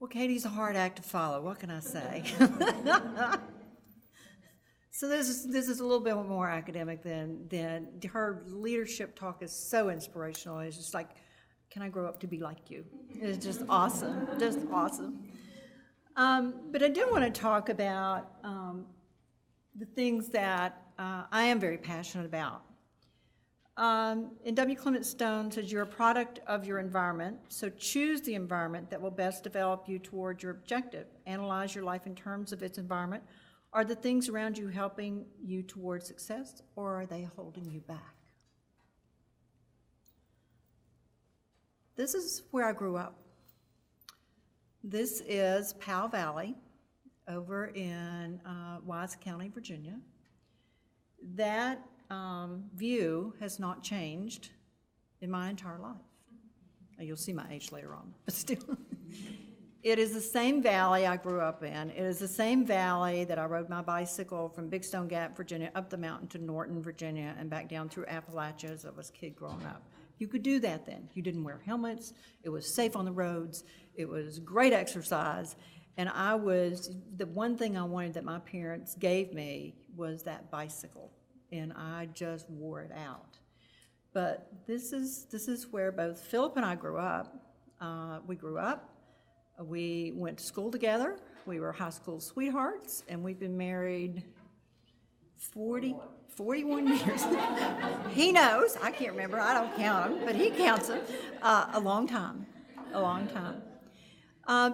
Well, Katie's a hard act to follow. What can I say? So this is a little bit more academic than her leadership talk is so inspirational. It's just like, can I grow up to be like you? It's just awesome, just awesome. But I do want to talk about the things that I am very passionate about. And W. Clement Stone says, you're a product of your environment, so choose the environment that will best develop you toward your objective. Analyze your life in terms of its environment. Are the things around you helping you toward success, or are they holding you back? This is where I grew up. This is Powell Valley over in Wise County, Virginia. That view has not changed in my entire life. You'll see my age later on, but still. It is the same valley I grew up in. It is the same valley that I rode my bicycle from Big Stone Gap, Virginia, up the mountain to Norton, Virginia, and back down through Appalachia as I was a kid growing up. You could do that then. You didn't wear helmets. It was safe on the roads. It was great exercise. And the one thing I wanted that my parents gave me was that bicycle. And I just wore it out. But this is where both Philip and I grew up. We grew up. We went to school together. We were high school sweethearts, and we've been married 41 years. He knows. I can't remember. I don't count them, but he counts them. A long time.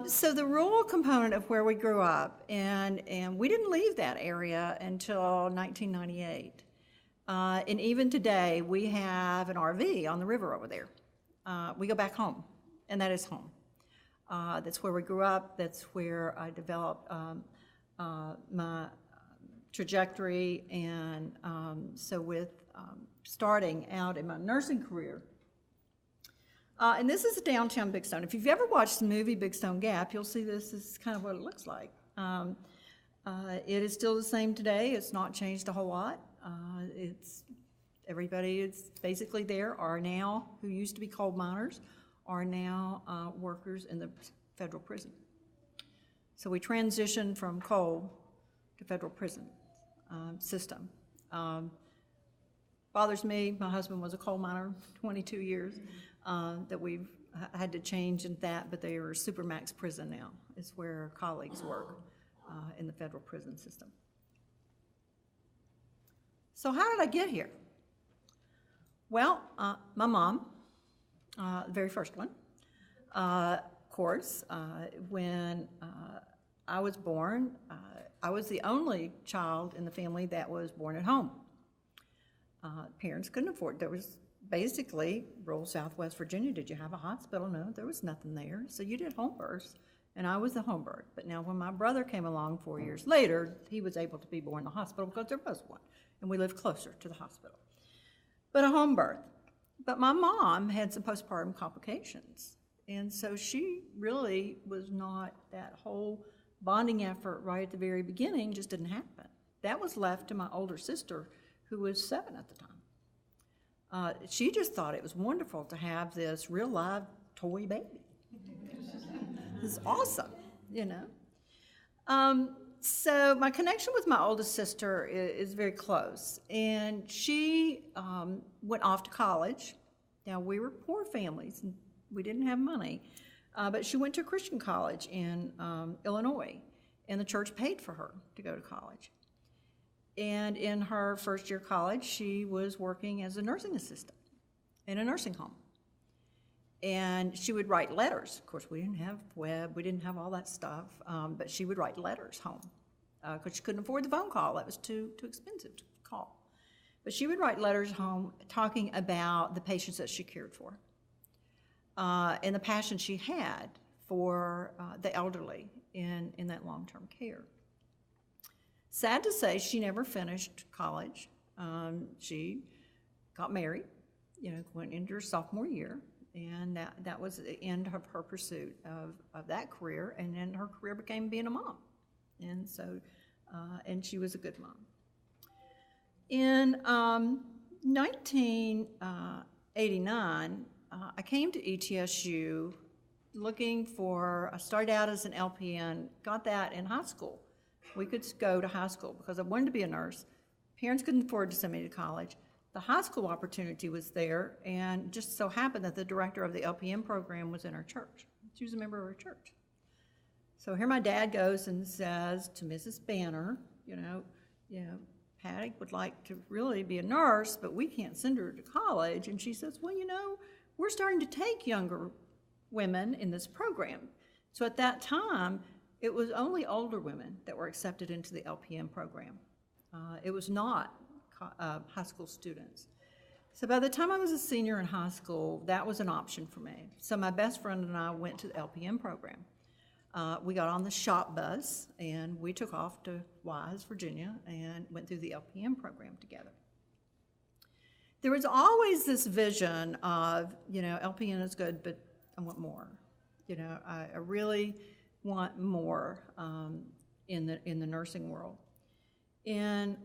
So the rural component of where we grew up, and we didn't leave that area until 1998. And even today, we have an RV on the river over there. We go back home, and that is home. That's where we grew up. That's where I developed my trajectory. And so with starting out in my nursing career, and this is downtown Big Stone. If you've ever watched the movie Big Stone Gap, you'll see this is kind of what it looks like. It is still the same today. It's not changed a whole lot. Everybody is basically there are now, who used to be coal miners, are now workers in the federal prison. So we transitioned from coal to federal prison system. Bothers me, my husband was a coal miner 22 years, that we've had to change in that, but they are supermax prison now. It's where colleagues work in the federal prison system. So how did I get here? Well, my mom, the very first one. Of course, when I was born, I was the only child in the family that was born at home. Parents couldn't afford, there was basically rural Southwest Virginia. Did you have a hospital? No, there was nothing there. So you did home births, and I was the home birth. But now when my brother came along 4 years later, he was able to be born in the hospital because there was one, and we lived closer to the hospital. But a home birth. But my mom had some postpartum complications, and so she really was not, that whole bonding effort right at the very beginning just didn't happen. That was left to my older sister, who was 7 at the time. She just thought it was wonderful to have this real live toy baby. It's awesome, you know. So my connection with my oldest sister is very close, and she went off to college. Now, we were poor families, and we didn't have money, but she went to a Christian college in Illinois, and the church paid for her to go to college. And in her first year of college, she was working as a nursing assistant in a nursing home. And she would write letters. Of course, we didn't have web, we didn't have all that stuff, but she would write letters home because she couldn't afford the phone call. That was too expensive to call. But she would write letters home talking about the patients that she cared for and the passion she had for the elderly in that long-term care. Sad to say, she never finished college. She got married, went into her sophomore year. And that was the end of her pursuit of that career, and then her career became being a mom. And so, and she was a good mom. In 1989, I came to ETSU I started out as an LPN, got that in high school. We could go to high school because I wanted to be a nurse. Parents couldn't afford to send me to college. The high school opportunity was there, and just so happened that the director of the LPN program was in our church. She was a member of our church. So here my dad goes and says to Mrs. Banner, Patty would like to really be a nurse, but we can't send her to college. And she says, well, we're starting to take younger women in this program. So at that time, it was only older women that were accepted into the LPN program. It was not high school students. So by the time I was a senior in high school, that was an option for me. So my best friend and I went to the LPN program. We got on the shop bus, and we took off to Wise, Virginia, and went through the LPN program together. There was always this vision of, LPN is good, but I want more. I really want more in the nursing world. And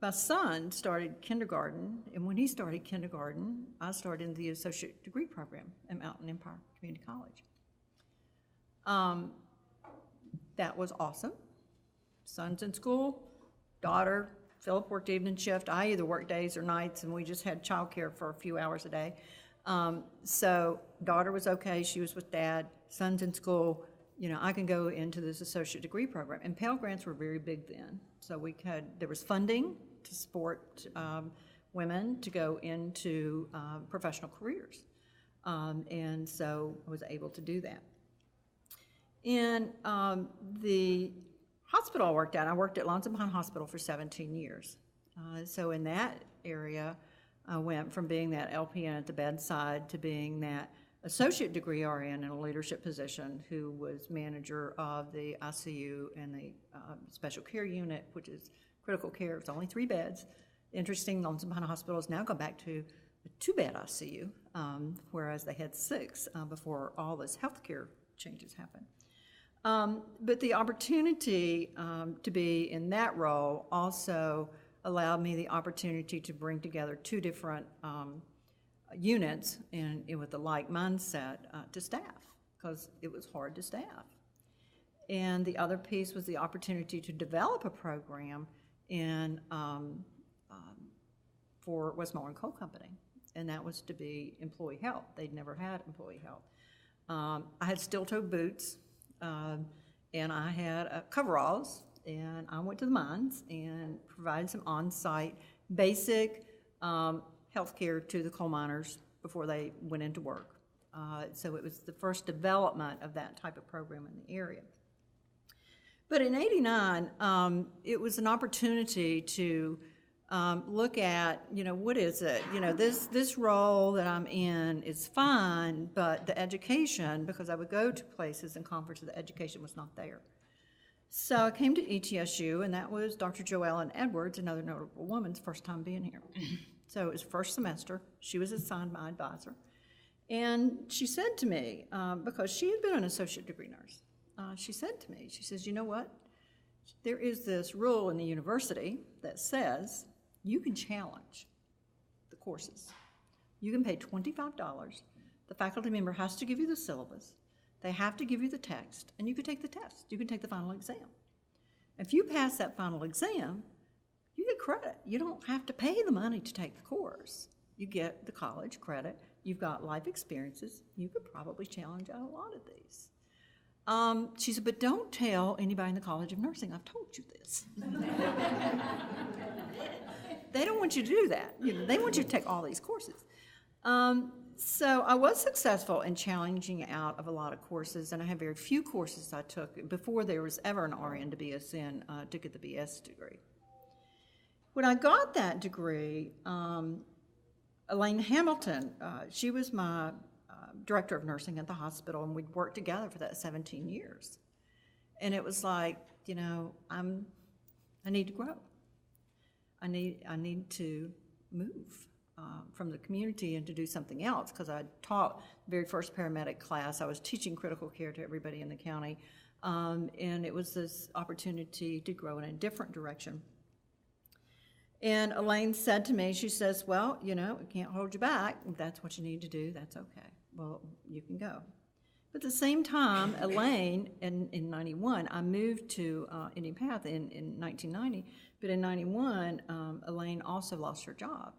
my son started kindergarten, and when he started kindergarten, I started in the associate degree program at Mountain Empire Community College. That was awesome. Son's in school, daughter, Philip worked evening shift. I either worked days or nights, and we just had childcare for a few hours a day. So daughter was okay, she was with dad, son's in school, I can go into this associate degree program. And Pell Grants were very big then. So there was funding to support women to go into professional careers. And so I was able to do that. In the hospital I worked at Lonesome Pine Hospital for 17 years. So in that area, I went from being that LPN at the bedside to being that associate degree RN in a leadership position who was manager of the ICU and the special care unit, which is critical care. It's only 3 beds. Interesting, Lonesome Pine Hospital has now gone back to a 2-bed ICU, whereas they had 6 before all this healthcare changes happened. But the opportunity to be in that role also allowed me the opportunity to bring together 2 different units and with a like mindset to staff, because it was hard to staff. And the other piece was the opportunity to develop a program for Westmoreland Coal Company, and that was to be employee health. They'd never had employee health. I had steel-toe boots, and I had coveralls, and I went to the mines and provided some on-site basic health care to the coal miners before they went into work. So it was the first development of that type of program in the area. But in '89, it was an opportunity to look at, what is it? This role that I'm in is fine, but the education, because I would go to places and conferences, the education was not there. So I came to ETSU, and that was Dr. Joellen Edwards, another notable woman's first time being here. So it was first semester. She was assigned my advisor. And she said to me, because she had been an associate degree nurse, she said to me, she says, you know what? There is this rule in the university that says you can challenge the courses. You can pay $25. The faculty member has to give you the syllabus. They have to give you the text, and you can take the test. You can take the final exam. If you pass that final exam, you get credit. You don't have to pay the money to take the course. You get the college credit. You've got life experiences. You could probably challenge out a lot of these. She said, but don't tell anybody in the College of Nursing I've told you this. They don't want you to do that. They want you to take all these courses. So I was successful in challenging out of a lot of courses, and I had very few courses I took before there was ever an RN to BSN to get the BS degree. When I got that degree, Elaine Hamilton, she was my director of nursing at the hospital, and we'd worked together for that 17 years. And it was like, I need to grow. I need to move from the community and to do something else, because I taught the very first paramedic class. I was teaching critical care to everybody in the county, and it was this opportunity to grow in a different direction. And Elaine said to me, she says, well, I can't hold you back. If that's what you need to do, that's okay. well, you can go. But at the same time, Elaine, in 91, I moved to Indian Path in 1990, but in 91, Elaine also lost her job.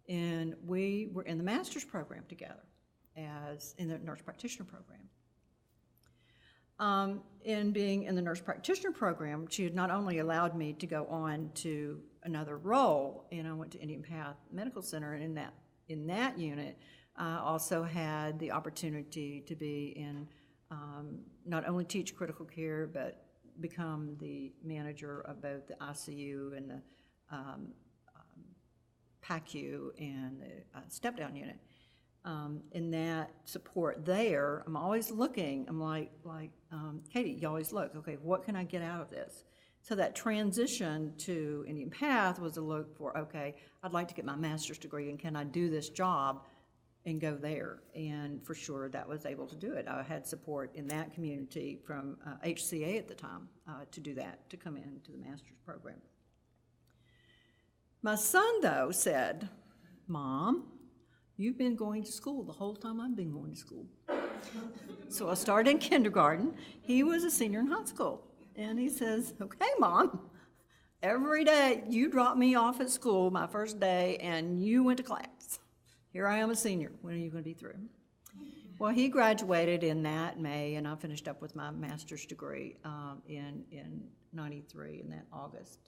And we were in the master's program together, as in the nurse practitioner program. In being in the nurse practitioner program, she had not only allowed me to go on to another role, and I went to Indian Path Medical Center, and in that unit, I also had the opportunity to be in, not only teach critical care, but become the manager of both the ICU and the PACU and the step-down unit. In that support there, I'm always looking, I'm like Katie, you always look, okay, what can I get out of this? So that transition to Indian Path was a look for, okay, I'd like to get my master's degree, and can I do this job and go there? And for sure, that was able to do it. I had support in that community from HCA at the time to do that, to come into the master's program. My son, though, said, Mom, you've been going to school the whole time I've been going to school. So I started in kindergarten. He was a senior in high school. And he says, okay, Mom, every day you drop me off at school my first day and you went to class. Here I am a senior. When are you going to be through? Well, he graduated in that May, and I finished up with my master's degree in 93 in that August.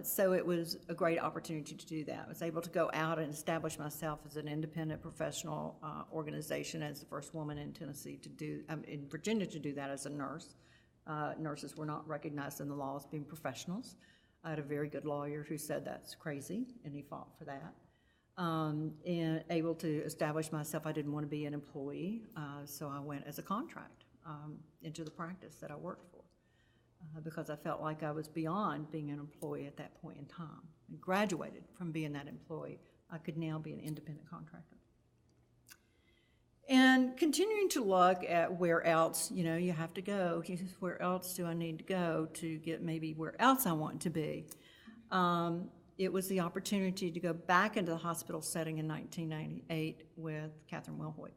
So it was a great opportunity to do that. I was able to go out and establish myself as an independent professional organization, as the first woman in Tennessee to do, in Virginia to do that as a nurse. Nurses were not recognized in the law as being professionals. I had a very good lawyer who said that's crazy, and he fought for that. And able to establish myself, I didn't want to be an employee, so I went as a contract into the practice that I worked for. Because I felt like I was beyond being an employee at that point in time. I graduated from being that employee. I could now be an independent contractor. And continuing to look at where else, you have to go. Where else do I need to go to get maybe where else I want to be? It was the opportunity to go back into the hospital setting in 1998 with Catherine Wilhoit.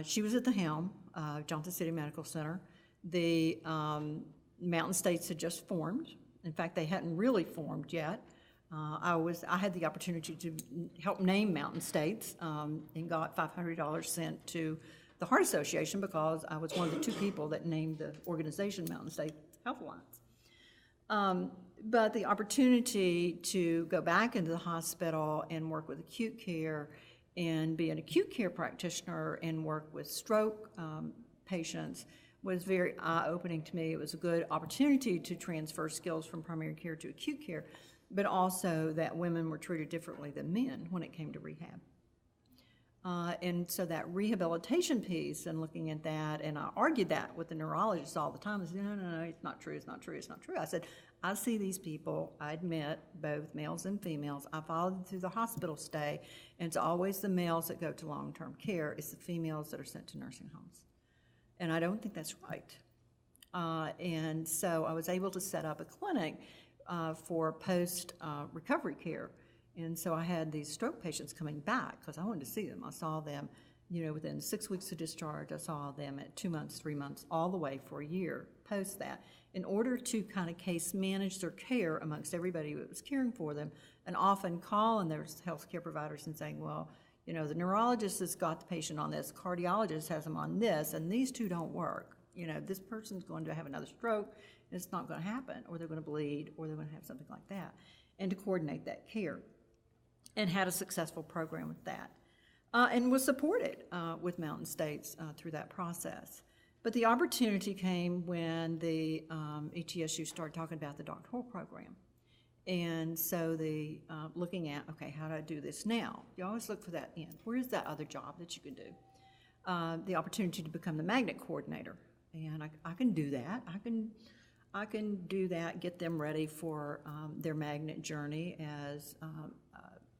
She was at the helm of Johnson City Medical Center. The Mountain States had just formed. In fact, they hadn't really formed yet. I had the opportunity to help name Mountain States and got $500 sent to the Heart Association because I was one of the two people that named the organization Mountain States Health Alliance. But the opportunity to go back into the hospital and work with acute care and be an acute care practitioner and work with stroke patients was very eye-opening to me. It was a good opportunity to transfer skills from primary care to acute care, but also that women were treated differently than men when it came to rehab. And so that rehabilitation piece and looking at that, and I argued that with the neurologists all the time. I said, no, it's not true, it's not true, it's not true. I said, I see these people, I admit, both males and females. I followed them through the hospital stay, and it's always the males that go to long-term care. It's the females that are sent to nursing homes. And I don't think that's right. And so I was able to set up a clinic for post-recovery care. And so I had these stroke patients coming back because I wanted to see them. I saw them, within 6 weeks of discharge. I saw them at 2 months, 3 months, all the way for a year post that, in order to kind of case manage their care amongst everybody that was caring for them, and often calling their health care providers and saying, well, the neurologist has got the patient on this, cardiologist has them on this, and these two don't work. This person's going to have another stroke, and it's not going to happen, or they're going to bleed, or they're going to have something like that, and to coordinate that care, and had a successful program with that, and was supported with Mountain States through that process. But the opportunity came when the ETSU started talking about the doctoral program. And so looking at, okay, how do I do this now? You always look for that end. Where's that other job that you can do? The opportunity to become the magnet coordinator. And I can do that. I can do that, get them ready for their magnet journey as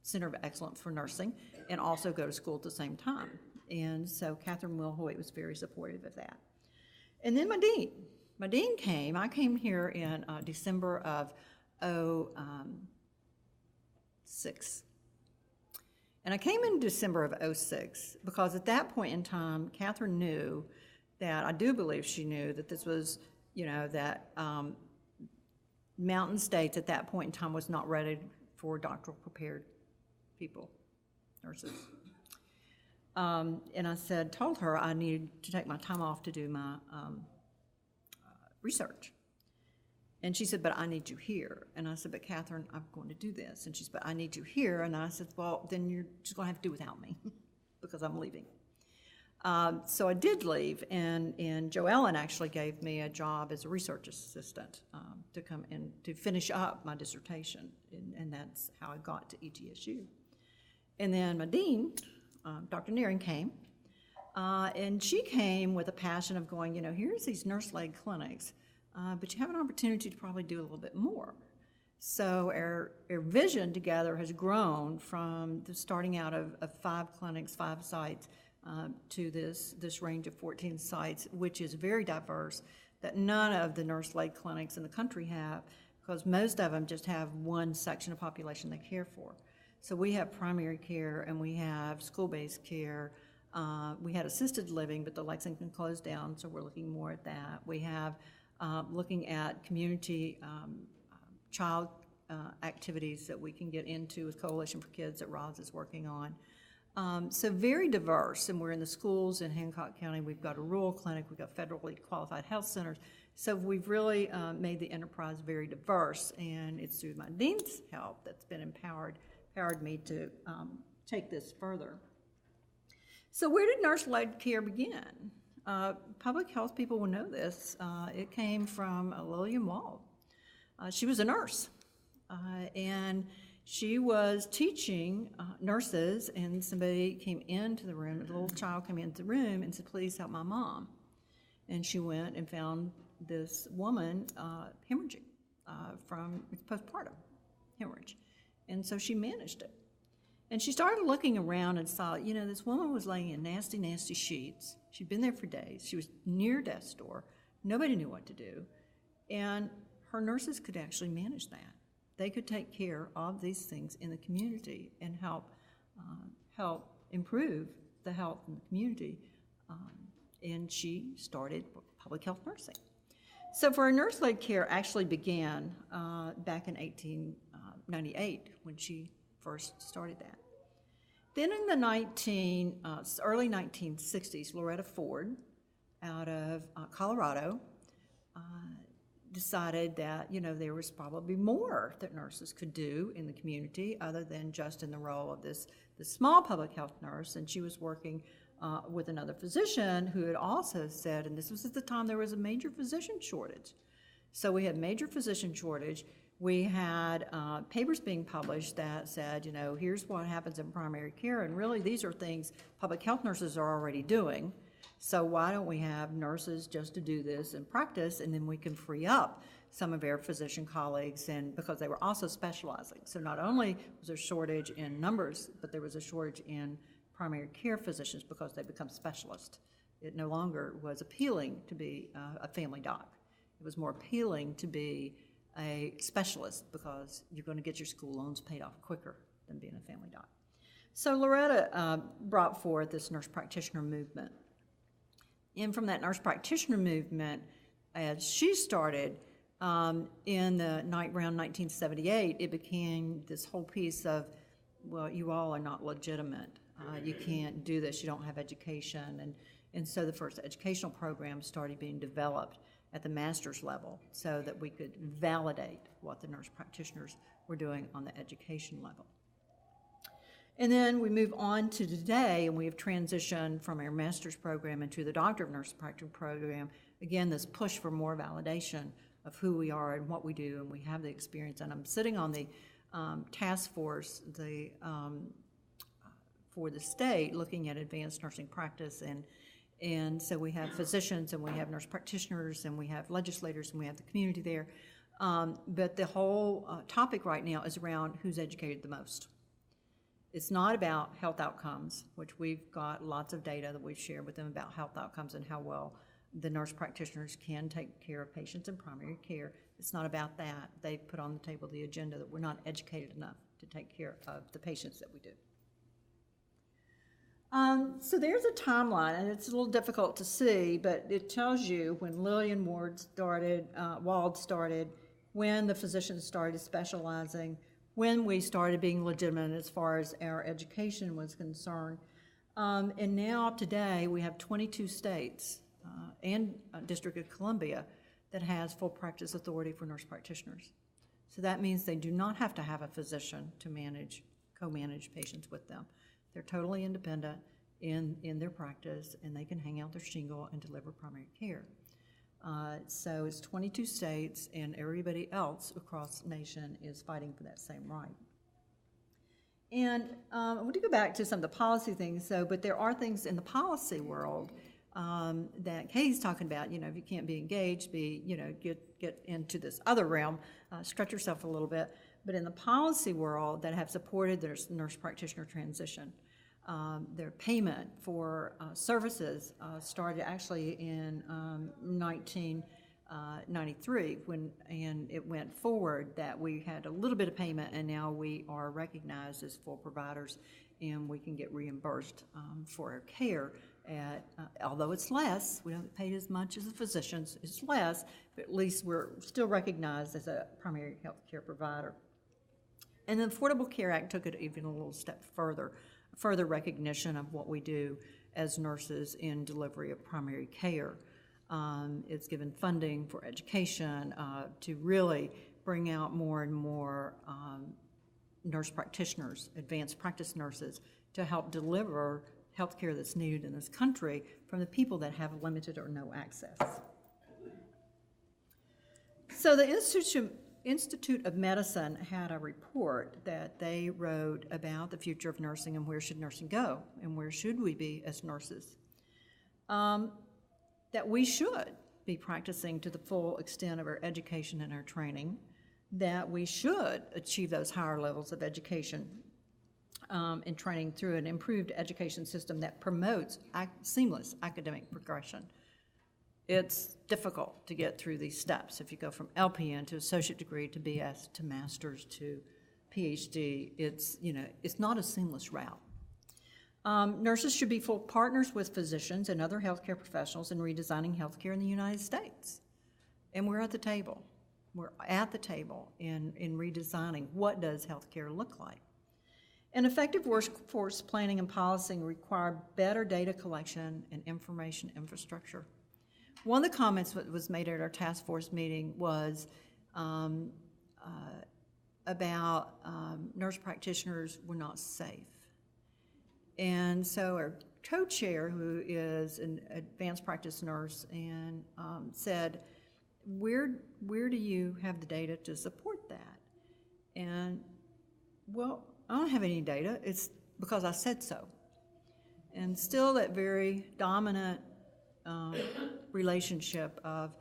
Center of Excellence for Nursing, and also go to school at the same time. And so Catherine Wilhoit was very supportive of that. And then my dean came. I came here in December of 2006. And I came in December of '06 because at that point in time, Catherine knew that, I do believe she knew that this was, that Mountain States at that point in time was not ready for doctoral prepared people, nurses. And I told her I needed to take my time off to do my research. And she said, but I need you here. And I said, but Catherine, I'm going to do this. And she said, but I need you here. And I said, well, then you're just going to have to do without me because I'm leaving. So I did leave, and Joe Ellen actually gave me a job as a research assistant to come in to finish up my dissertation, and that's how I got to ETSU. And then my dean, Dr. Nearing, came, and she came with a passion of going, here's these nurse-led clinics, but you have an opportunity to probably do a little bit more. So our vision together has grown from the starting out of 5 clinics, 5 sites, to this range of 14 sites, which is very diverse, that none of the nurse-led clinics in the country have, because most of them just have one section of population they care for. So we have primary care, and we have school-based care. We had assisted living, but the Lexington closed down, so we're looking more at that. We have looking at community child activities that we can get into with Coalition for Kids that Roz is working on. So very diverse, and we're in the schools in Hancock County. We've got a rural clinic, we've got federally qualified health centers. So we've really made the enterprise very diverse, and it's through my dean's help that's been empowered me to take this further. So where did nurse-led care begin? Public health people will know this. It came from Lillian Wald. She was a nurse, and she was teaching nurses, and somebody came into the room, a little child came into the room and said, please help my mom. And she went and found this woman hemorrhaging from postpartum hemorrhage. And so she managed it. And she started looking around and saw, this woman was laying in nasty, nasty sheets. She'd been there for days. She was near death's door. Nobody knew what to do. And her nurses could actually manage that. They could take care of these things in the community and help improve the health in the community. And she started public health nursing. So for our nurse-led care actually began back in 1898 when she first started that. Then in the early 1960s, Loretta Ford out of Colorado decided that, there was probably more that nurses could do in the community other than just in the role of this small public health nurse. And she was working with another physician who had also said, and this was at the time there was a major physician shortage. So we had major physician shortage. We had papers being published that said, here's what happens in primary care, and really these are things public health nurses are already doing. So why don't we have nurses just to do this in practice, and then we can free up some of our physician colleagues, and because they were also specializing. So not only was there a shortage in numbers, but there was a shortage in primary care physicians because they become specialists. It no longer was appealing to be a family doc. It was more appealing to be a specialist because you're going to get your school loans paid off quicker than being a family doc. So Loretta brought forth this nurse practitioner movement. And from that nurse practitioner movement, as she started in the night around 1978, it became this whole piece of, well, you all are not legitimate. You can't do this. You don't have education. And so the first educational program started being developed at the master's level so that we could validate what the nurse practitioners were doing on the education level. And then we move on to today, and we have transitioned from our master's program into the Doctor of Nurse Practitioner program. Again, this push for more validation of who we are and what we do, and we have the experience. And I'm sitting on the task force for the state looking at advanced nursing practice, and so we have physicians, and we have nurse practitioners, and we have legislators, and we have the community there. But the whole topic right now is around who's educated the most. It's not about health outcomes, which we've got lots of data that we've shared with them about health outcomes and how well the nurse practitioners can take care of patients in primary care. It's not about that. They've put on the table the agenda that we're not educated enough to take care of the patients that we do. So there's a timeline, and it's a little difficult to see, but it tells you when Lillian Wald started, when the physicians started specializing, when we started being legitimate as far as our education was concerned. And now today we have 22 states and District of Columbia that has full practice authority for nurse practitioners. So that means they do not have to have a physician to co-manage patients with them. They're totally independent in their practice, and they can hang out their shingle and deliver primary care. So it's 22 states, and everybody else across the nation is fighting for that same right. And I want to go back to some of the policy things, but there are things in the policy world that Katie's talking about. If you can't be engaged, get into this other realm, stretch yourself a little bit. But in the policy world that have supported their nurse practitioner transition, their payment for services started actually in 1993 and it went forward that we had a little bit of payment, and now we are recognized as full providers, and we can get reimbursed for our care. Although it's less, we don't get paid as much as the physicians, it's less, but at least we're still recognized as a primary health care provider. And the Affordable Care Act took it even a little step further recognition of what we do as nurses in delivery of primary care. It's given funding for education to really bring out more and more nurse practitioners, advanced practice nurses, to help deliver health care that's needed in this country from the people that have limited or no access. So the Institute of Medicine had a report that they wrote about the future of nursing and where should nursing go and where should we be as nurses. That we should be practicing to the full extent of our education and our training, that we should achieve those higher levels of education and training through an improved education system that promotes seamless academic progression. It's difficult to get through these steps. If you go from LPN to associate degree to BS to master's to PhD, it's not a seamless route. Nurses should be full partners with physicians and other healthcare professionals in redesigning healthcare in the United States. And we're at the table. We're at the table in redesigning what does healthcare look like. And effective workforce planning and policing require better data collection and information infrastructure. One of the comments that was made at our task force meeting was about nurse practitioners were not safe. And so our co-chair, who is an advanced practice nurse, and said, where do you have the data to support that? And, well, I don't have any data. It's because I said so. And still that very dominant relationship of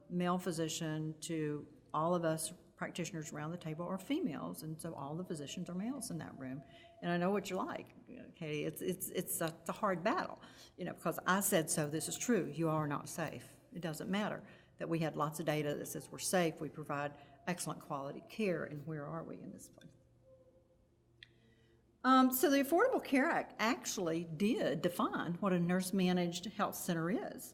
male physician to all of us practitioners around the table are females, and so all the physicians are males in that room. And I know what you're like, Katie. It's a hard battle, because I said so. This is true. You are not safe. It doesn't matter that we had lots of data that says we're safe. We provide excellent quality care, and where are we in this place? So the Affordable Care Act actually did define what a nurse-managed health center is.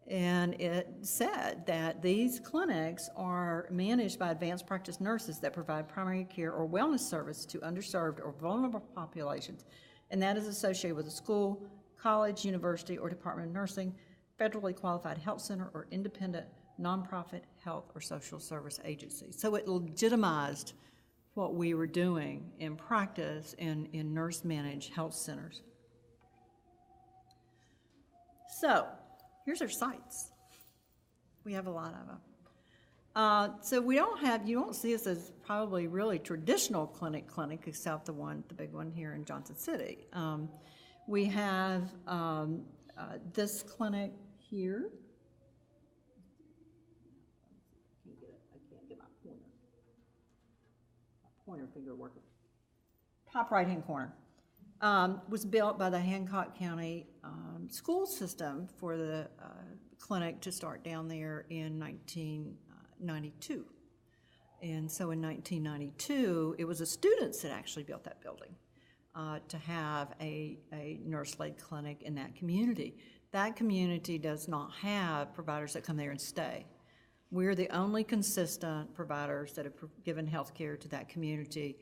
And it said that these clinics are managed by advanced practice nurses that provide primary care or wellness service to underserved or vulnerable populations, and that is associated with a school, college, university, or Department of Nursing, federally qualified health center, or independent nonprofit health or social service agency. So it legitimized what we were doing in practice in nurse-managed health centers. So here's our sites. We have a lot of them. So you don't see us as probably really traditional clinic, except the big one here in Johnson City. We have this clinic here. I can't get my pointer finger working. Top right-hand corner. Was built by the Hancock County school system for the clinic to start down there in 1992. And so in 1992, it was the students that actually built that building. to have a nurse-led clinic in that community. That community does not have providers that come there and stay. We're the only consistent providers that have given health care to that community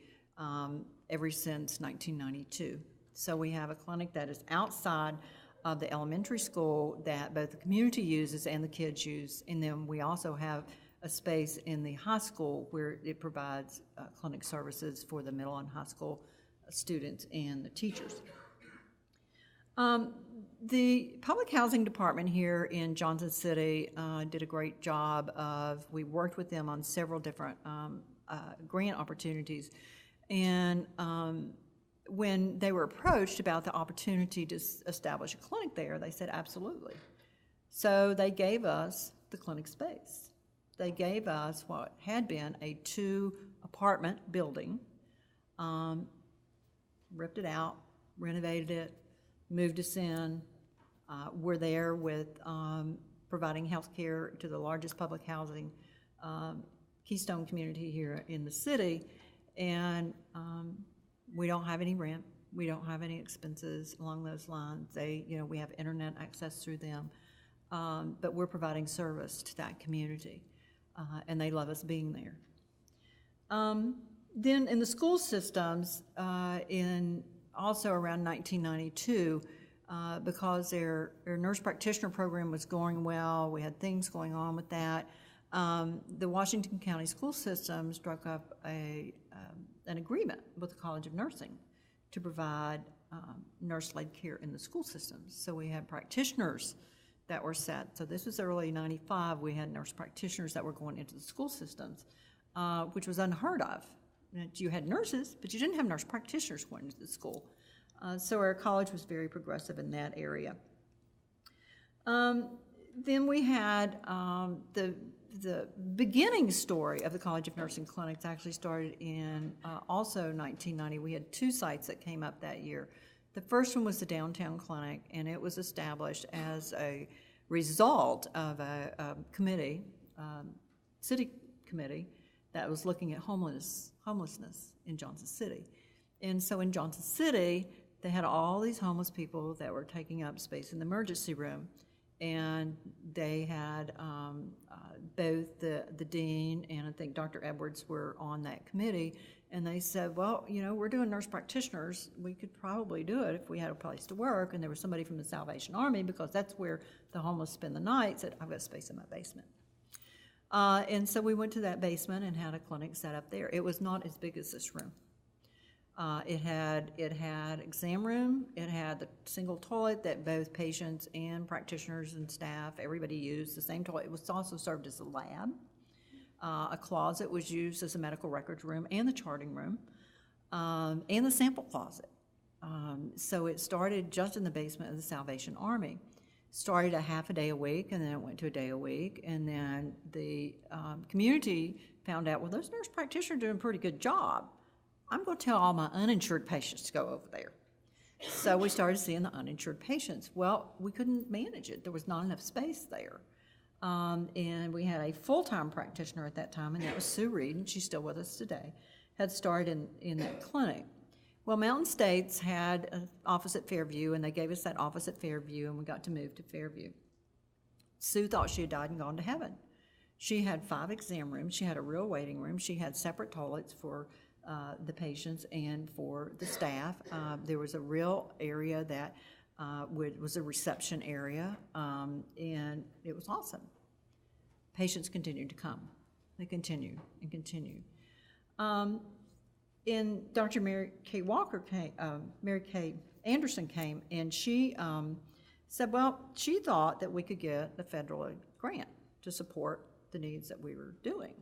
ever since 1992. So we have a clinic that is outside of the elementary school that both the community uses and the kids use, and then we also have a space in the high school where it provides clinic services for the middle and high school students and the teachers. The public housing department here in Johnson City did a great job we worked with them on several different grant opportunities, and when they were approached about the opportunity to establish a clinic there, they said absolutely. So they gave us the clinic space. They gave us what had been a 2-apartment building, ripped it out, renovated it, moved us in. We're there with providing health care to the largest public housing keystone community here in the city, and we don't have any rent. We don't have any expenses along those lines. We have internet access through them, but we're providing service to that community, and they love us being there. Then in the school systems, also around 1992, because their nurse practitioner program was going well, we had things going on with that, the Washington County school system struck up an agreement with the College of Nursing to provide nurse-led care in the school systems. So we had practitioners that were set. So this was early '95. We had nurse practitioners that were going into the school systems, which was unheard of. You had nurses, but you didn't have nurse practitioners going into the school. So our college was very progressive in that area. Then we had the beginning story of the College of Nursing clinics actually started in also 1990. We had 2 sites that came up that year. The first one was the downtown clinic, and it was established as a result of a committee, city committee, that was looking at homelessness in Johnson City. And so in Johnson City, they had all these homeless people that were taking up space in the emergency room. And they had both the dean and I think Dr. Edwards were on that committee, and they said, well, we're doing nurse practitioners. We could probably do it if we had a place to work. And there was somebody from the Salvation Army, because that's where the homeless spend the night, said, I've got space in my basement. And so we went to that basement and had a clinic set up there. It was not as big as this room. It had exam room. It had the single toilet that both patients and practitioners and staff, everybody used the same toilet. It was also served as a lab. A closet was used as a medical records room, and the charting room, and the sample closet. So it started just in the basement of the Salvation Army. Started a half a day a week, and then it went to a day a week, and then the community found out, well, those nurse practitioners are doing a pretty good job. I'm going to tell all my uninsured patients to go over there. So we started seeing the uninsured patients. Well, we couldn't manage it. There was not enough space there. And we had a full-time practitioner at that time, and that was Sue Reed, and she's still with us today, had started in that clinic. Well, Mountain States had an office at Fairview, and they gave us that office at Fairview, and we got to move to Fairview. Sue thought she had died and gone to heaven. She had 5 exam rooms. She had a real waiting room. She had separate toilets for the patients and for the staff. There was a real area that was a reception area, and it was awesome. Patients continued to come. They continued and continued. And Dr. Mary Kay Anderson came, and she said, well, she thought that we could get a federal grant to support the needs that we were doing.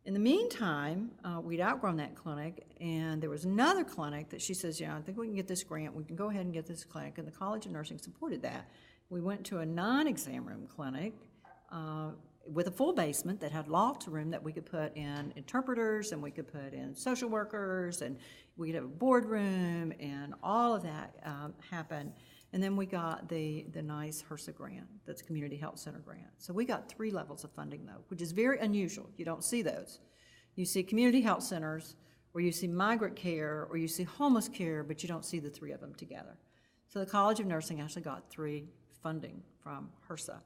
In the meantime, we'd outgrown that clinic, and there was another clinic that she says, I think we can get this grant. We can go ahead and get this clinic, and the College of Nursing supported that. We went to a non-exam room clinic with a full basement that had loft room that we could put in interpreters, and we could put in social workers, and we could have a boardroom, and all of that happened. And then we got the nice HRSA grant, that's Community Health Center grant. So we got 3 levels of funding, though, which is very unusual. You don't see those. You see community health centers or you see migrant care, or you see homeless care, but you don't see the three of them together. So the College of Nursing actually got 3 funding from HRSA.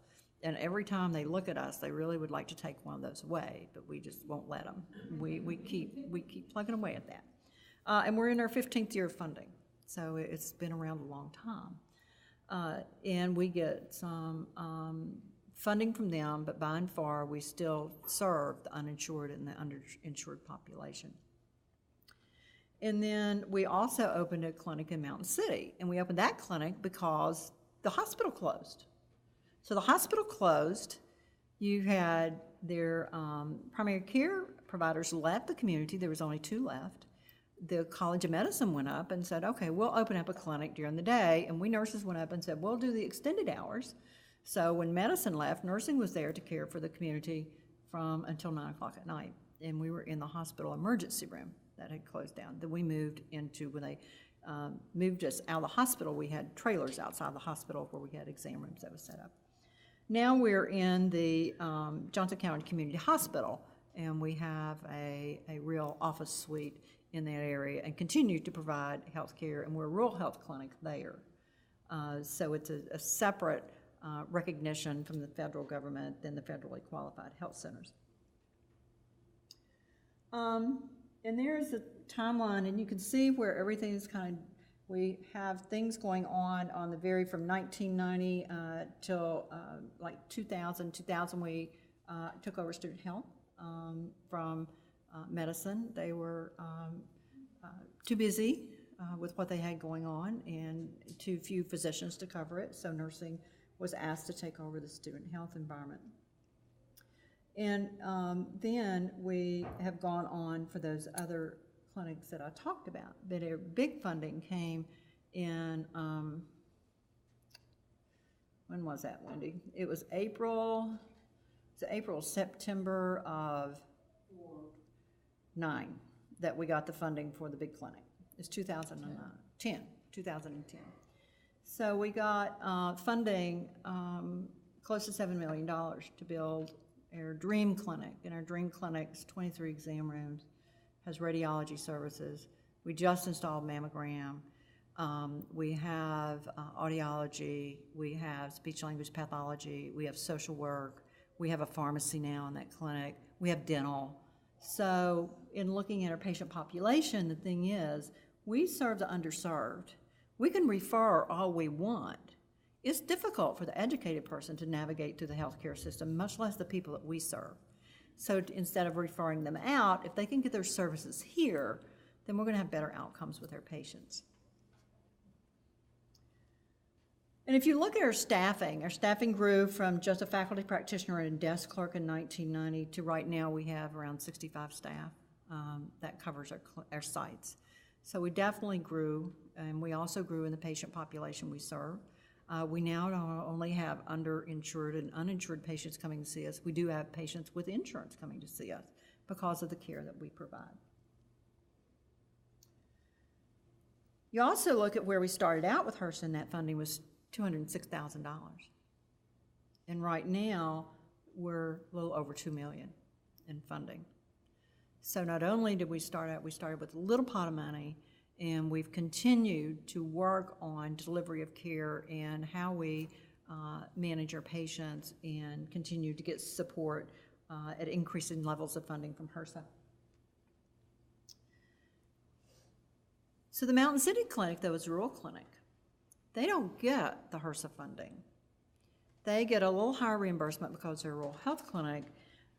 And every time they look at us, they really would like to take one of those away, but we just won't let them. We keep plugging away at that. And we're in our 15th year of funding, so it's been around a long time. And we get some funding from them, but by and far, we still serve the uninsured and the underinsured population. And then we also opened a clinic in Mountain City, and we opened that clinic because the hospital closed. So the hospital closed, you had their primary care providers left the community, there was only 2 left. The College of Medicine went up and said, okay, we'll open up a clinic during the day, and we nurses went up and said, we'll do the extended hours. So when medicine left, nursing was there to care for the community from until 9 o'clock at night, and we were in the hospital emergency room that had closed down. Then we moved into, when they moved us out of the hospital, we had trailers outside the hospital where we had exam rooms that was set up. Now we're in the Johnson County Community Hospital, and we have a real office suite in that area and continue to provide health care, and we're a rural health clinic there. So it's a separate recognition from the federal government than the federally qualified health centers. And there's a timeline, and you can see where everything is kind of, we have things going on the very, from 1990 till like 2000. 2000 we took over student health from medicine. They were too busy with what they had going on and too few physicians to cover it, so nursing was asked to take over the student health environment. And then we have gone on for those other clinics that I talked about. But a big funding came in, when was that, Wendy? It was September of 9 that we got the funding for the big clinic. It's 2010. So we got funding close to $7 million to build our dream clinic. And our dream clinic's 23 exam rooms, has radiology services. We just installed mammogram. We have audiology. We have speech language pathology. We have social work. We have a pharmacy now in that clinic. We have dental. So in looking at our patient population, the thing is, we serve the underserved. We can refer all we want. It's difficult for the educated person to navigate through the healthcare system, much less the people that we serve. So instead of referring them out, if they can get their services here, then we're going to have better outcomes with our patients. And if you look at our staffing grew from just a faculty practitioner and a desk clerk in 1990 to right now we have around 65 staff. That covers our sites. So we definitely grew, and we also grew in the patient population we serve. We now not only have underinsured and uninsured patients coming to see us, we do have patients with insurance coming to see us because of the care that we provide. You also look at where we started out with HRSA, and that funding was $206,000. And right now, we're a little over $2 million in funding. So not only did we start out, we started with a little pot of money, and we've continued to work on delivery of care and how we manage our patients and continue to get support at increasing levels of funding from HRSA. So the Mountain City Clinic, though, is a rural clinic. They don't get the HRSA funding. They get a little higher reimbursement because they're a rural health clinic,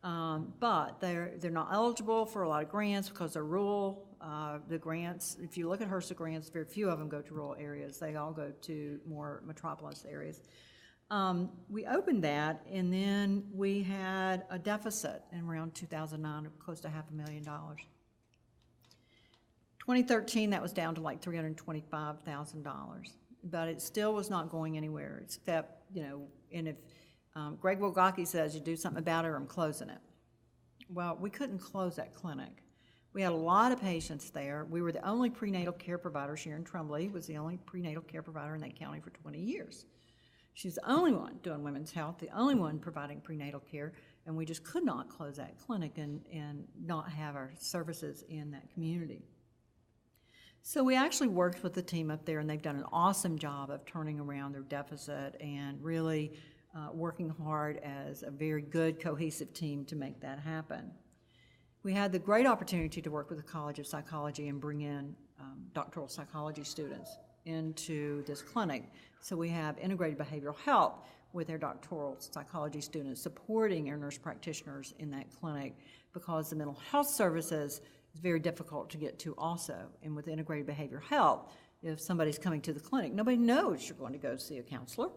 but they're not eligible for a lot of grants because they're rural. The grants, if you look at HRSA grants, very few of them go to rural areas. They all go to more metropolis areas. We opened that, and then we had a deficit in around 2009 of close to $500,000. 2013, that was down to like $325,000, but it still was not going anywhere, except, and if Greg Wogacki says you do something about it or I'm closing it. Well, we couldn't close that clinic. We had a lot of patients there. We were the only prenatal care provider. Sharon Trumbley was the only prenatal care provider in that county for 20 years. She's the only one doing women's health, the only one providing prenatal care, and we just could not close that clinic and not have our services in that community. So we actually worked with the team up there, and they've done an awesome job of turning around their deficit and really working hard as a very good, cohesive team to make that happen. We had the great opportunity to work with the College of Psychology and bring in doctoral psychology students into this clinic. So we have integrated behavioral health with their doctoral psychology students supporting our nurse practitioners in that clinic, because the mental health services is very difficult to get to also. And with integrated behavioral health, if somebody's coming to the clinic, nobody knows you're going to go see a counselor.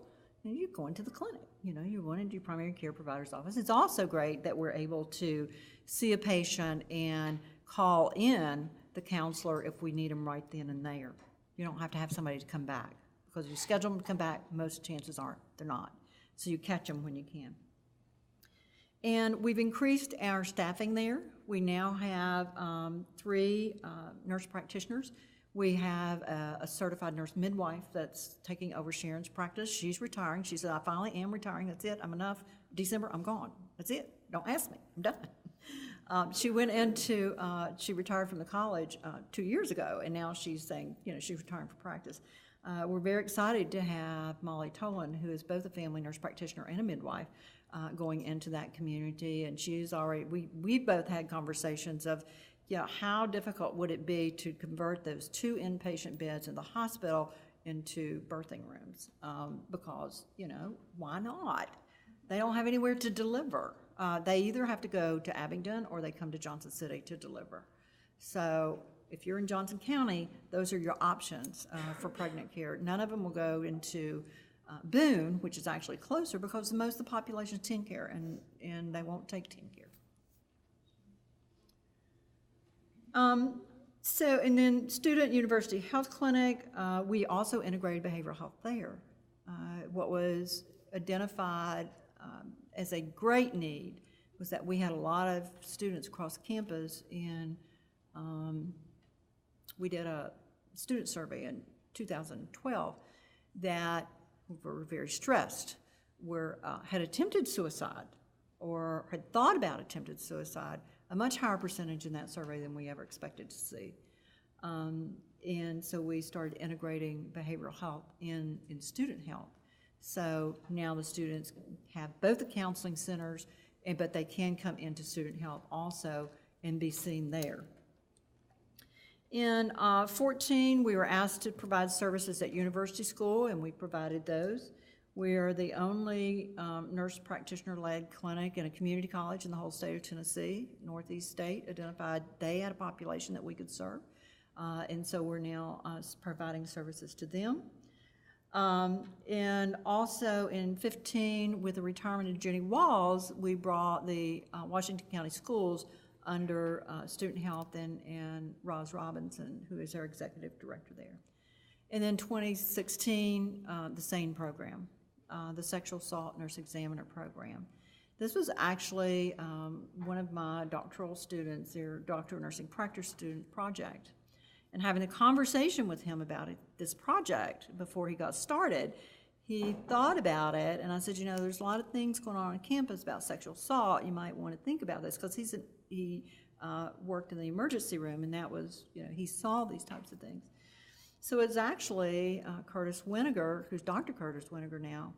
And you're going to the clinic. You know, you're going into your primary care provider's office. It's also great that we're able to see a patient and call in the counselor if we need them right then and there. You don't have to have somebody to come back, because if you schedule them to come back, most chances are they're not. So you catch them when you can. And we've increased our staffing there. We now have 3 nurse practitioners. We have a certified nurse midwife that's taking over Sharon's practice. She's retiring. She said, I finally am retiring. That's it. I'm enough. December, I'm gone. That's it. Don't ask me. I'm done. She went into, she retired from the college 2 years ago, and now she's saying, you know, she's retiring for practice. We're very excited to have Molly Tolan, who is both a family nurse practitioner and a midwife, going into that community. And she's already, we both had conversations of, yeah, how difficult would it be to convert those 2 inpatient beds in the hospital into birthing rooms? Because, you know, why not? They don't have anywhere to deliver. They either have to go to Abingdon or they come to Johnson City to deliver. So if you're in Johnson County, those are your options for pregnant care. None of them will go into Boone, which is actually closer, because most of the population is teen care, and they won't take teen care. And then Student University Health Clinic, we also integrated behavioral health there. What was identified as a great need was that we had a lot of students across campus, and we did a student survey in 2012 that were very stressed, had attempted suicide or had thought about attempted suicide, a much higher percentage in that survey than we ever expected to see. And so we started integrating behavioral health in student health. So now the students have both the counseling centers, but they can come into student health also and be seen there. In 2014, we were asked to provide services at University School, and we provided those. We are the only nurse practitioner-led clinic in a community college in the whole state of Tennessee. Northeast State identified they had a population that we could serve, and so we're now providing services to them. And also in 2015, with the retirement of Jenny Walls, we brought the Washington County Schools under student health and Roz Robinson, who is our executive director there. And then 2016, the SANE program, the Sexual Assault Nurse Examiner program. This was actually one of my doctoral students, their Doctor of Nursing Practice student project. And having a conversation with him about this project before he got started, he thought about it, and I said, you know, there's a lot of things going on campus about sexual assault. You might want to think about this, because he worked in the emergency room, and that was, you know, he saw these types of things. So it's actually Curtis Winiger, who's Dr. Curtis Winiger now,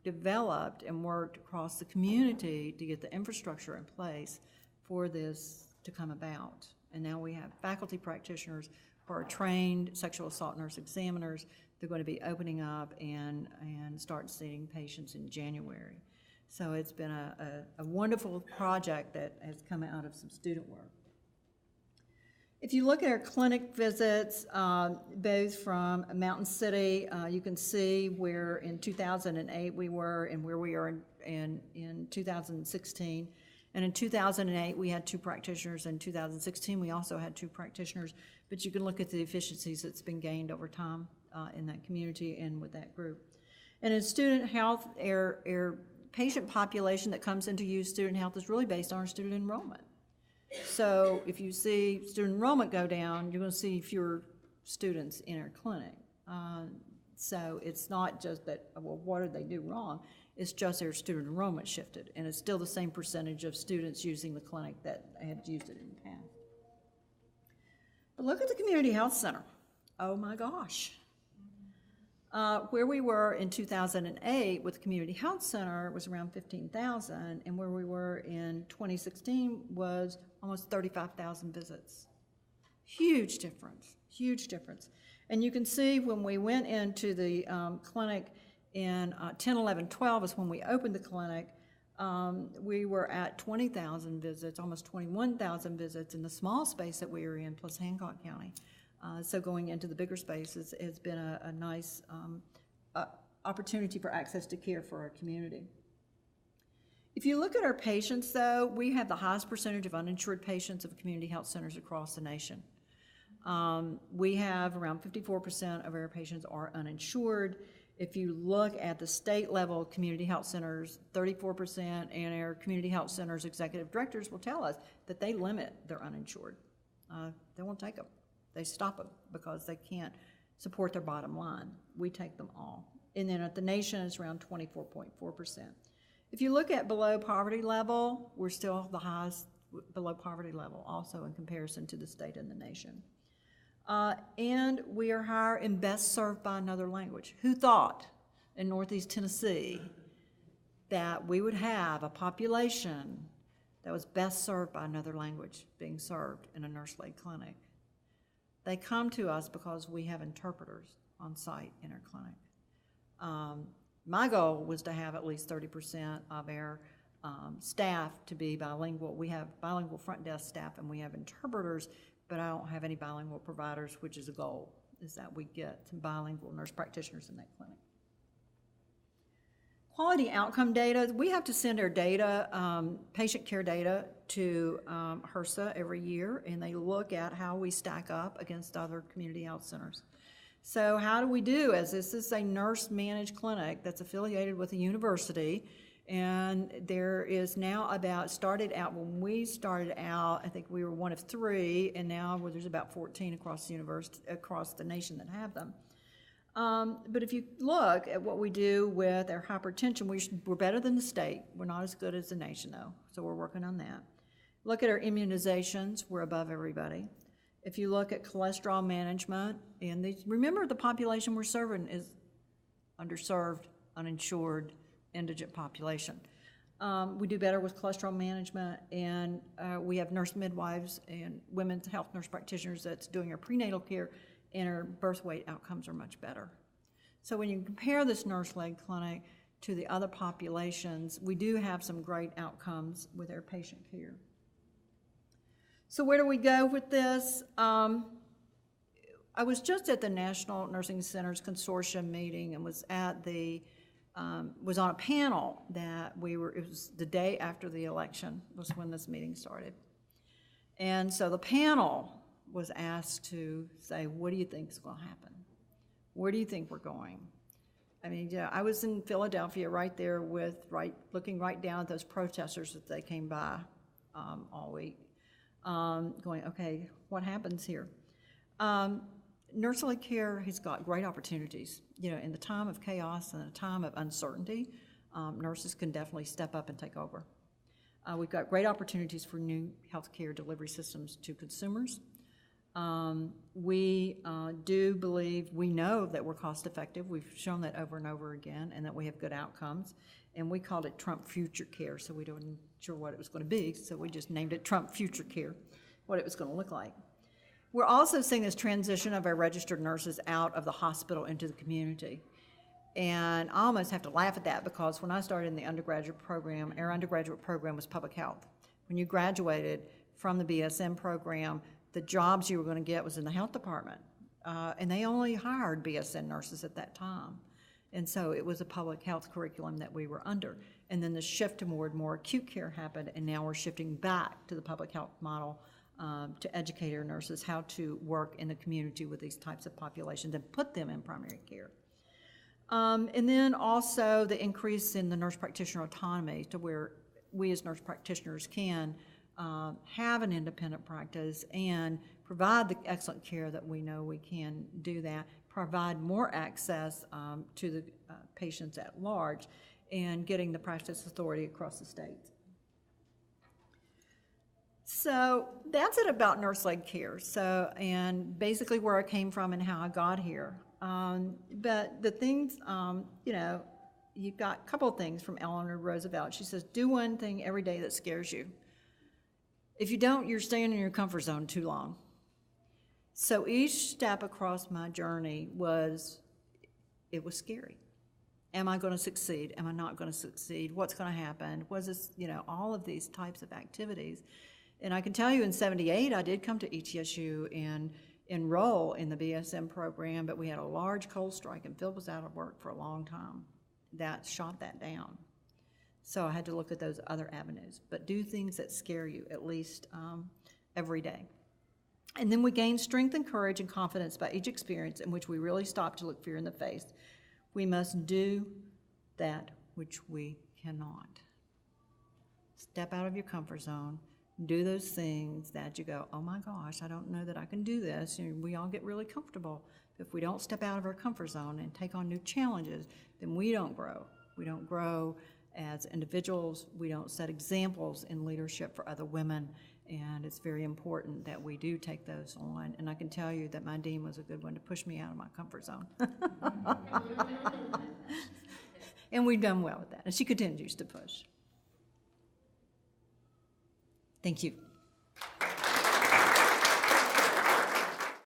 developed and worked across the community to get the infrastructure in place for this to come about. And now we have faculty practitioners who are trained sexual assault nurse examiners. They're going to be opening up and start seeing patients in January. So it's been a wonderful project that has come out of some student work. If you look at our clinic visits, both from Mountain City, you can see where in 2008 we were and where we are in 2016. And in 2008, we had 2 practitioners. In 2016, we also had 2 practitioners. But you can look at the efficiencies that's been gained over time in that community and with that group. And in student health, our patient population that comes into use student health is really based on our student enrollment. So if you see student enrollment go down, you're going to see fewer students in our clinic. So it's not just that, well, what did they do wrong? It's just their student enrollment shifted, and it's still the same percentage of students using the clinic that had used it in the past. But look at the community health center. Oh my gosh. Where we were in 2008 with the community health center was around 15,000, and where we were in 2016 was almost 35,000 visits. Huge difference, huge difference. And you can see when we went into the clinic in 10, 11, 12 is when we opened the clinic. We were at 20,000 visits, almost 21,000 visits in the small space that we were in, plus Hancock County. So going into the bigger spaces has been a nice opportunity for access to care for our community. If you look at our patients, though, we have the highest percentage of uninsured patients of community health centers across the nation. We have around 54% of our patients are uninsured. If you look at the state level community health centers, 34%, and our community health centers executive directors will tell us that they limit their uninsured. They won't take them. They stop them because they can't support their bottom line. We take them all. And then at the nation, it's around 24.4%. If you look at below poverty level, we're still the highest below poverty level also in comparison to the state and the nation. And we are higher and best served by another language. Who thought in Northeast Tennessee that we would have a population that was best served by another language being served in a nurse-led clinic? They come to us because we have interpreters on site in our clinic. My goal was to have at least 30% of our staff to be bilingual. We have bilingual front desk staff and we have interpreters, but I don't have any bilingual providers, which is a goal, is that we get some bilingual nurse practitioners in that clinic. Quality outcome data, we have to send our data, patient care data, to HRSA every year, and they look at how we stack up against other community health centers. So how do we do, as this is a nurse-managed clinic that's affiliated with a university, and there is now about, started out, when we started out, I think we were one of 3, and now there's about 14 across the university, across the nation that have them. But if you look at what we do with our hypertension, we're better than the state. We're not as good as the nation, though, so we're working on that. Look at our immunizations, we're above everybody. If you look at cholesterol management, and remember the population we're serving is underserved, uninsured, indigent population. We do better with cholesterol management, and we have nurse midwives and women's health nurse practitioners that's doing our prenatal care, and our birth weight outcomes are much better. So when you compare this nurse-led clinic to the other populations, we do have some great outcomes with our patient care. So where do we go with this? I was just at the National Nursing Centers Consortium meeting and was at the was on a panel that it was the day after the election was when this meeting started. And so the panel was asked to say, what do you think is going to happen? Where do you think we're going? I mean, yeah, I was in Philadelphia right there looking right down at those protesters that they came by all week, going, okay, what happens here? Nurse-led care has got great opportunities. You know, in the time of chaos and a time of uncertainty, nurses can definitely step up and take over. We've got great opportunities for new healthcare delivery systems to consumers. We do believe, we know that we're cost effective. We've shown that over and over again, and that we have good outcomes. And we called it Trump Future Care, so we weren't sure what it was going to be, so we just named it Trump Future Care, what it was going to look like. We're also seeing this transition of our registered nurses out of the hospital into the community. And I almost have to laugh at that, because when I started in the undergraduate program, our undergraduate program was public health. When you graduated from the BSN program, the jobs you were going to get was in the health department. And they only hired BSN nurses at that time. And so it was a public health curriculum that we were under. And then the shift toward more acute care happened, and now we're shifting back to the public health model to educate our nurses how to work in the community with these types of populations and put them in primary care. And then also the increase in the nurse practitioner autonomy, to where we as nurse practitioners can have an independent practice and provide the excellent care that we know we can do that, provide more access to the patients at large, and getting the practice authority across the state. So that's it about nurse-led care. So, and basically where I came from and how I got here. But the things, you know, you got a couple of things from Eleanor Roosevelt. She says, do one thing every day that scares you. If you don't, you're staying in your comfort zone too long. So each step across my journey it was scary. Am I going to succeed? Am I not going to succeed? What's going to happen? Was this, you know, all of these types of activities. And I can tell you in '78, I did come to ETSU and enroll in the BSM program, but we had a large coal strike and Phil was out of work for a long time. That shot that down. So I had to look at those other avenues, but do things that scare you at least every day. And then we gain strength and courage and confidence by each experience in which we really stop to look fear in the face. We must do that which we cannot. Step out of your comfort zone. Do those things that you go, oh my gosh, I don't know that I can do this. You know, we all get really comfortable. If we don't step out of our comfort zone and take on new challenges, then we don't grow. We don't grow as individuals. We don't set examples in leadership for other women. And it's very important that we do take those on. And I can tell you that my dean was a good one to push me out of my comfort zone. And we've done well with that. And she continues to push. Thank you.